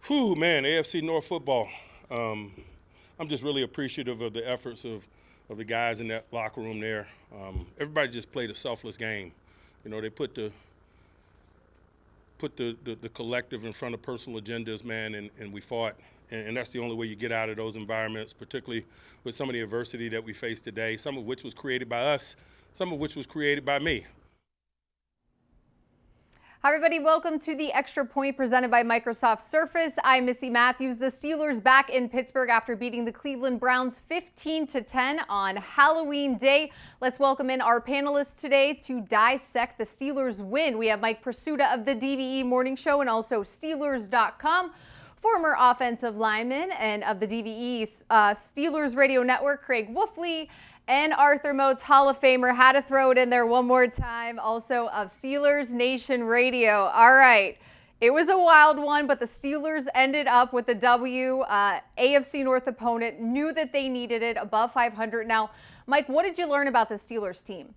Whew, man, AFC North football. I'm just really appreciative of the efforts of the guys in that locker room there. Everybody just played a selfless game. You know, they put the collective in front of personal agendas, man, and we fought. And that's the only way you get out of those environments, particularly with some of the adversity that we face today, some of which was created by us, some of which was created by me. Hi, everybody. Welcome to the Extra Point presented by Microsoft Surface. I'm Missy Matthews. The Steelers back in Pittsburgh after beating the Cleveland Browns 15-10 on Halloween Day. Let's welcome in our panelists today to dissect the Steelers win. We have Mike Prisuta of the DVE Morning Show and also Steelers.com, former offensive lineman and of the DVE Steelers Radio Network, Craig Wolfley, and Arthur Moats, Hall of Famer, had to throw it in there one more time, also of Steelers Nation Radio. All right, it was a wild one, but the Steelers ended up with the W. AFC North opponent knew that they needed it, above 500. Now, Mike, what did you learn about the Steelers team?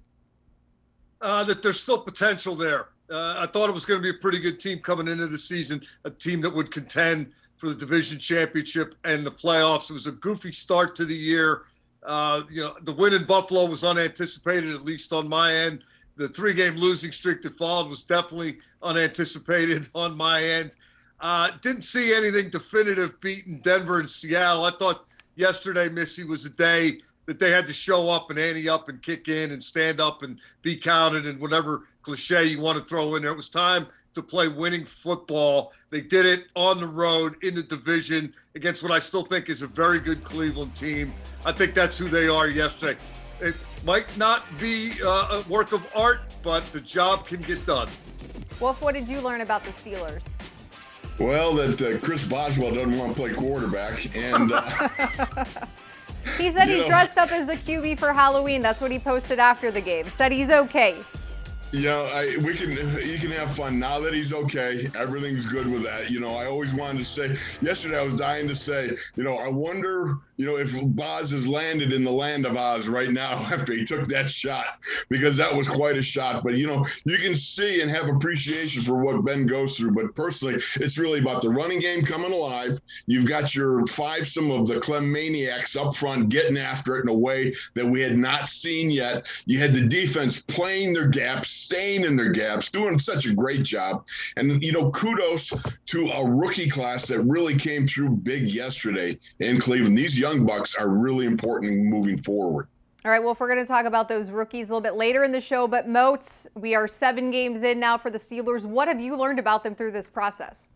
That there's still potential there. I thought it was going to be a pretty good team coming into the season, a team that would contend for the division championship and the playoffs. It was a goofy start to the year. The win in Buffalo was unanticipated, at least on my end. The 3-game losing streak that followed was definitely unanticipated on my end. Didn't see anything definitive beating Denver and Seattle. I thought yesterday, Missy, was a day that they had to show up and ante up and kick in and stand up and be counted and whatever cliche you want to throw in there. It was time to play winning football. They did it on the road in the division against what I still think is a very good Cleveland team. I think that's who they are yesterday. It might not be a work of art, but the job can get done. Wolf, what did you learn about the Steelers? Well, that Chris Boswell doesn't want to play quarterback, and he said he's dressed up as a QB for Halloween. That's what he posted after the game. Said he's okay. You can have fun now that he's okay. Everything's good with that. I always wanted to say, yesterday I was dying to say, I wonder, if Boz has landed in the land of Oz right now after he took that shot, because that was quite a shot. But, you can see and have appreciation for what Ben goes through. But personally, it's really about the running game coming alive. You've got your some of the Clem maniacs up front getting after it in a way that we had not seen yet. You had the defense playing their gaps, staying in their gaps, doing such a great job. And, kudos to a rookie class that really came through big yesterday in Cleveland. These young bucks are really important moving forward. All right, Wolf, we're going to talk about those rookies a little bit later in the show. But Moats, we are 7 games in now for the Steelers. What have you learned about them through this process?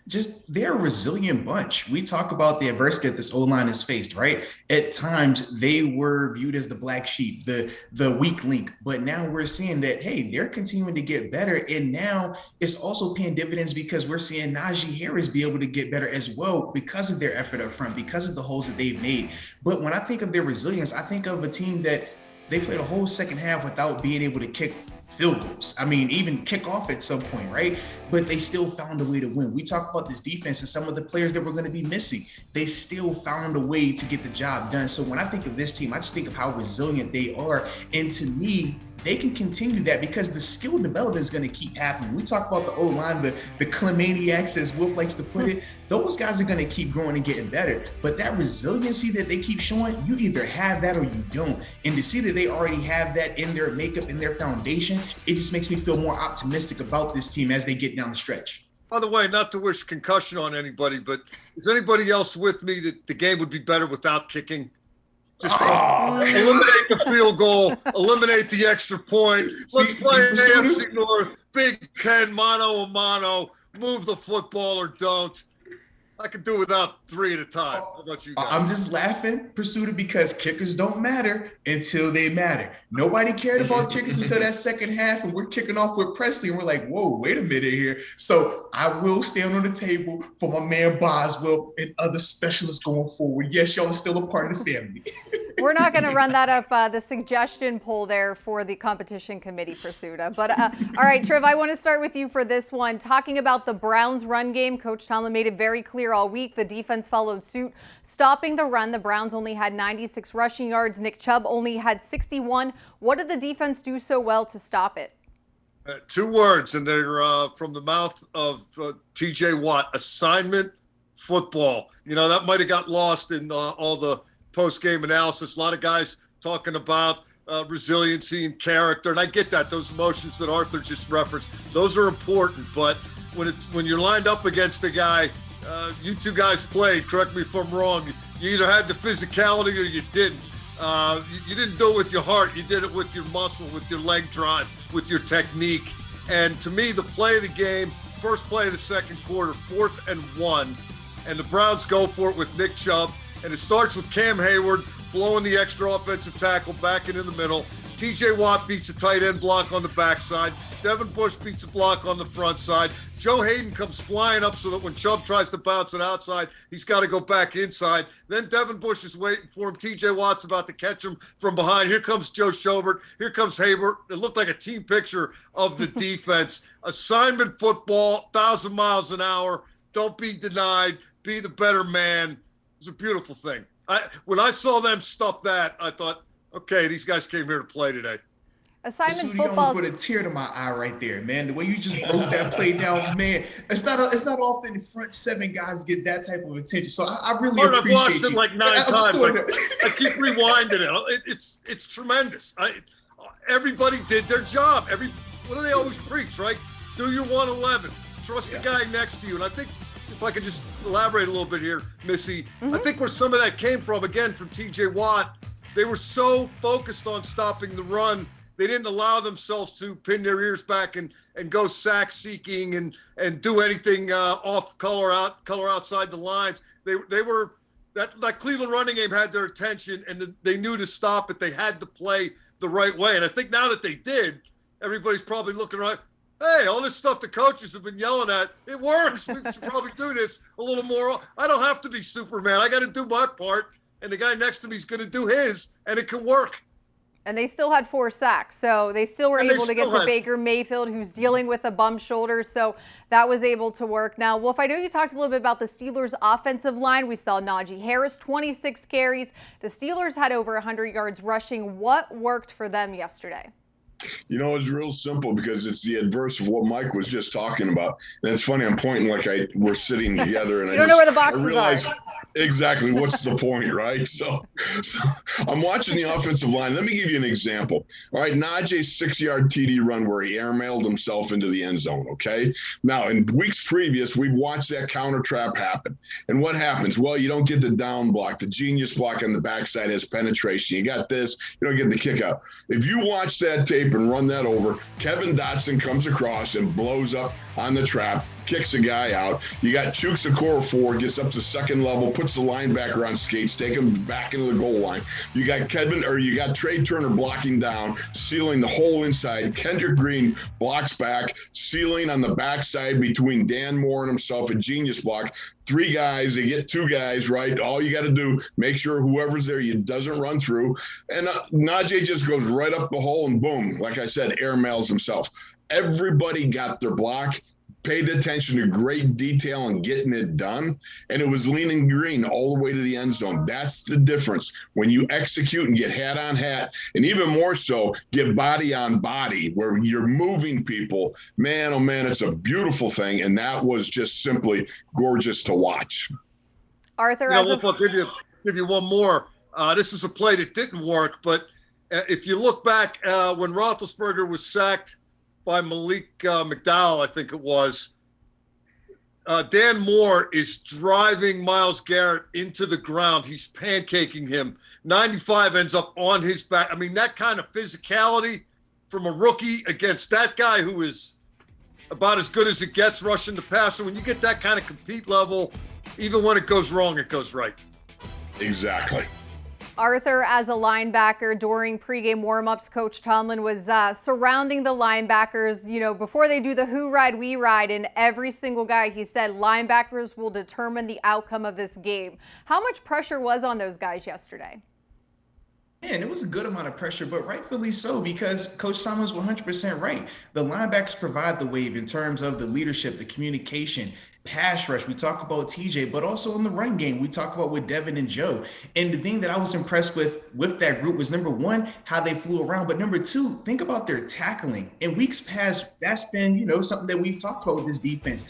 Just they're a resilient bunch. We talk about the adversity that this O-line has faced, right? At times they were viewed as the black sheep, the weak link, but now we're seeing that, hey, they're continuing to get better. And now it's also paying dividends because we're seeing Najee Harris be able to get better as well because of their effort up front, because of the holes that they've made. But when I think of their resilience, I think of a team that they played a whole second half without being able to kick field goals. I mean, even kick off at some point, right? But they still found a way to win. We talk about this defense and some of the players that we're going to be missing. They still found a way to get the job done. So when I think of this team, I just think of how resilient they are. And to me, they can continue that because the skill development is going to keep happening. We talk about the O-line, the Clemaniacs, as Wolf likes to put it. Those guys are going to keep growing and getting better. But that resiliency that they keep showing, you either have that or you don't. And to see that they already have that in their makeup, in their foundation, it just makes me feel more optimistic about this team as they get down the stretch. By the way, not to wish concussion on anybody, but is anybody else with me that the game would be better without kicking? Just eliminate the field goal, eliminate the extra point. Let's play AFC North, Big Ten, mano a mano, move the football or don't. I could do without 3 at a time. How about you guys? I'm just laughing, Pursuit, because kickers don't matter until they matter. Nobody cared about kickers until that second half, and we're kicking off with Presley, and we're like, whoa, wait a minute here. So I will stand on the table for my man Boswell and other specialists going forward. Yes, y'all are still a part of the family. We're not going to run that up the suggestion poll there for the competition committee, Pursuta. But all right, Triv, I want to start with you for this one. Talking about the Browns run game, Coach Tomlin made it very clear all week. The defense followed suit, stopping the run. The Browns only had 96 rushing yards. Nick Chubb only had 61. What did the defense do so well to stop it? Two words, and they're from the mouth of T.J. Watt: assignment football. You know, that might have got lost in all the post-game analysis. A lot of guys talking about resiliency and character, and I get that. Those emotions that Arthur just referenced, those are important. But when you're lined up against a guy, you two guys played. Correct me if I'm wrong. You either had the physicality or you didn't. You didn't do it with your heart. You did it with your muscle, with your leg drive, with your technique. And to me, the play of the game, first play of the second quarter, 4th and 1, and the Browns go for it with Nick Chubb. And it starts with Cam Hayward blowing the extra offensive tackle back into the middle. T.J. Watt beats a tight end block on the backside. Devin Bush beats a block on the front side. Joe Hayden comes flying up so that when Chubb tries to bounce it outside, he's got to go back inside. Then Devin Bush is waiting for him. T.J. Watt's about to catch him from behind. Here comes Joe Schobert. Here comes Hayward. It looked like a team picture of the defense. Assignment football, 1,000 miles an hour. Don't be denied. Be the better man. It was a beautiful thing. When I saw them stuff that, I thought, okay, these guys came here to play today. Assignment You football. almost put a tear to my eye right there, man. The way you just broke that play down, man. It's not often the front 7 guys get that type of attention. So I really I've appreciate watched you. it like 9 I'm times. still- I keep rewinding it. It's tremendous. Everybody did their job. What do they always preach, right? Do your 111. Trust the guy next to you. And I think if I could just elaborate a little bit here, Missy, I think where some of that came from, again, from T.J. Watt, they were so focused on stopping the run, they didn't allow themselves to pin their ears back and go sack seeking and do anything off color outside the lines. They were that Cleveland running game had their attention, and they knew to stop it. They had to play the right way. And I think now that they did, everybody's probably looking around. Hey, all this stuff the coaches have been yelling at, it works. We should probably do this a little more. I don't have to be Superman. I got to do my part, and the guy next to me is going to do his, and it can work. And they still had 4 sacks, so they still were able to get to Baker Mayfield, who's dealing with a bum shoulder, so that was able to work. Now, Wolf, I know you talked a little bit about the Steelers' offensive line. We saw Najee Harris, 26 carries. The Steelers had over 100 yards rushing. What worked for them yesterday? You know, it's real simple because it's the adverse of what Mike was just talking about. And it's funny, I'm pointing like we're sitting together, and you don't know where the boxes realize are. Exactly what's the point, right? So I'm watching the offensive line. Let me give you an example. All right, Najee's 6-yard TD run where he airmailed himself into the end zone, okay? Now, in weeks previous, we've watched that counter trap happen. And what happens? Well, you don't get the down block. The genius block on the backside has penetration. You got this. You don't get the kick out. If you watch that tape and run that over, Kevin Dotson comes across and blows up on the trap, kicks a guy out. You got Chuks Okorafor, gets up to second level, puts the linebacker on skates, take him back into the goal line. You got Trey Turner blocking down, sealing the whole inside. Kendrick Green blocks back, sealing on the backside between Dan Moore and himself, a genius block. 3 guys, they get 2 guys, right? All you got to do, make sure whoever's there, you doesn't run through. And Najee just goes right up the hole and boom, like I said, airmails himself. Everybody got their block, paid attention to great detail and getting it done, and it was leaning green all the way to the end zone. That's the difference. When you execute and get hat on hat, and even more so, get body on body, where you're moving people, man, oh man, it's a beautiful thing, and that was just simply gorgeous to watch. Arthur, I'll give you one more. This is a play that didn't work, but if you look back when Roethlisberger was sacked by Malik McDowell, I think it was, Dan Moore is driving Myles Garrett into the ground. He's pancaking him. 95 ends up on his back. I mean, that kind of physicality from a rookie against that guy who is about as good as it gets rushing the passer. When you get that kind of compete level, even when it goes wrong, it goes right. Exactly. Arthur, as a linebacker, during pregame warmups, Coach Tomlin was surrounding the linebackers, you know, before they do the who ride, we ride, and every single guy, he said, linebackers will determine the outcome of this game. How much pressure was on those guys yesterday? Man, it was a good amount of pressure, but rightfully so, because Coach Tomlin was 100% right. The linebackers provide the wave in terms of the leadership, the communication. pass rush, we talk about TJ, but also in the run game, we talk about with Devin and Joe. And the thing that I was impressed with that group was, number one, how they flew around, but number two, think about their tackling. In weeks past, that's been, something that we've talked about with this defense,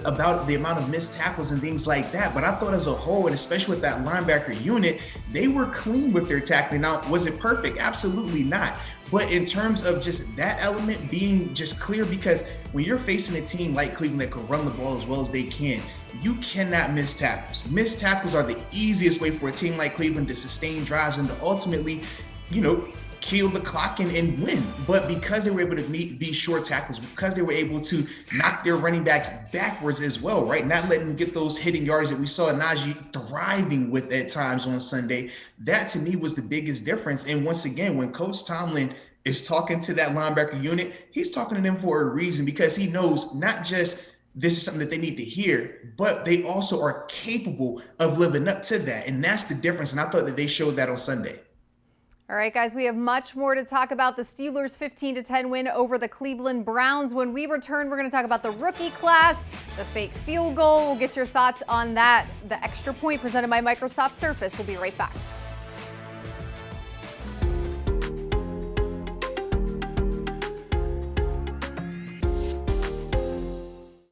about the amount of missed tackles and things like that. But I thought as a whole, and especially with that linebacker unit, they were clean with their tackling. Now, was it perfect? Absolutely not. But in terms of just that element being just clear, because when you're facing a team like Cleveland that can run the ball as well as they can, you cannot miss tackles. Missed tackles are the easiest way for a team like Cleveland to sustain drives and to ultimately, kill the clock and win. But because they were able to be short tackles, because they were able to knock their running backs backwards as well, right? Not letting them get those hitting yards that we saw Najee thriving with at times on Sunday. That to me was the biggest difference. And once again, when Coach Tomlin is talking to that linebacker unit, he's talking to them for a reason, because he knows not just this is something that they need to hear, but they also are capable of living up to that. And that's the difference. And I thought that they showed that on Sunday. All right, guys, we have much more to talk about. The Steelers' 15-10 win over the Cleveland Browns. When we return, we're going to talk about the rookie class, the fake field goal. We'll get your thoughts on that. The extra point presented by Microsoft Surface. We'll be right back.